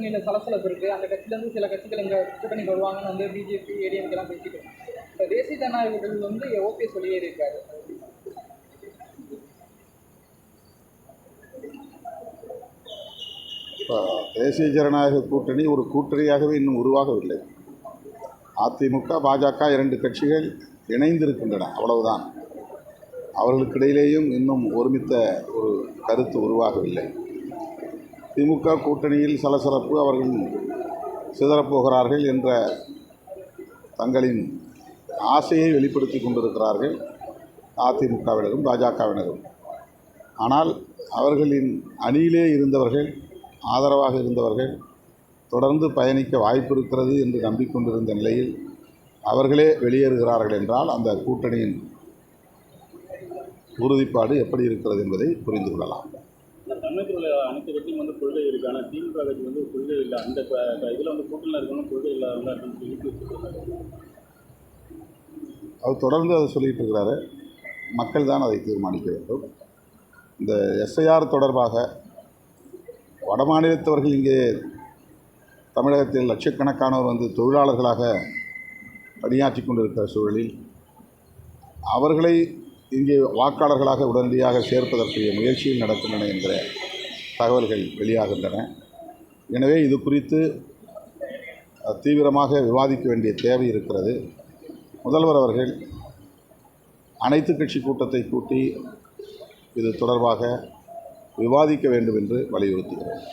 கூட்டணியில் சலசலப்பு இருக்குது. அந்த கட்சியிலேருந்து சில கட்சிகள் எங்கள் கூட்டணிக்கு வருவாங்கன்னு வந்து பிஜேபி ஏடிஎம்கெல்லாம் பேசிட்டு இருக்காங்க. இப்போ தேசிய ஜனநாயக கூட்டணி வந்து ஓபிஎஸ் வெளியேறி இருக்காரு. தேசிய ஜனநாயக கூட்டணி ஒரு கூட்டணியாகவே இன்னும் உருவாகவில்லை. அதிமுக பாஜக இரண்டு கட்சிகள் இணைந்திருக்கின்றன, அவ்வளவுதான். அவர்களுக்கிடையிலேயும் இன்னும் ஒருமித்த ஒரு கருத்து உருவாகவில்லை. திமுக கூட்டணியில் சலசலப்பு, அவர்கள் சிதறப்போகிறார்கள் என்ற தங்களின் ஆசையை வெளிப்படுத்தி கொண்டிருக்கிறார்கள் அதிமுகவினரும் பாஜகவினரும். ஆனால் அவர்களின் அணியிலே இருந்தவர்கள், ஆதரவாக இருந்தவர்கள் தொடர்ந்து பயணிக்க வாய்ப்பு இருக்கிறது என்று நம்பிக்கொண்டிருந்த நிலையில் அவர்களே வெளியேறுகிறார்கள் என்றால் அந்த கூட்டணியின் உறுதிப்பாடு எப்படி இருக்கிறது என்பதை புரிந்து கொள்ளலாம். தமிழகத்தில் உள்ள அனைத்து கட்சியும் வந்து கொள்கை இருக்கு, ஆனால் திமுக கட்சி வந்து கொள்கை இல்லை. அந்த இதில் வந்து கூட்டணியில் இருக்கணும், கொள்கை இல்லாதவங்க அவர் தொடர்ந்து அதை சொல்லிகிட்டு இருக்கிறாரு. மக்கள் தான் அதை தீர்மானிக்க வேண்டும். இந்த எஸ்ஐஆர் தொடர்பாக வடமாநிலத்தவர்கள் இங்கே தமிழகத்தில் லட்சக்கணக்கானோர் வந்து தொழிலாளர்களாக பணியாற்றி கொண்டிருக்கிற சூழலில் அவர்களை இங்கே வாக்காளர்களாக உடனடியாக சேர்ப்பதற்குரிய முயற்சியில் நடக்கின்றன என்கிற தகவல்கள் வெளியாகின்றன. எனவே இது குறித்து தீவிரமாக விவாதிக்க வேண்டிய தேவை இருக்கிறது. முதல்வர் அவர்கள் அனைத்து கட்சி கூட்டத்தை கூட்டி இது தொடர்பாக விவாதிக்க வேண்டும் என்று வலியுறுத்துகிறேன்.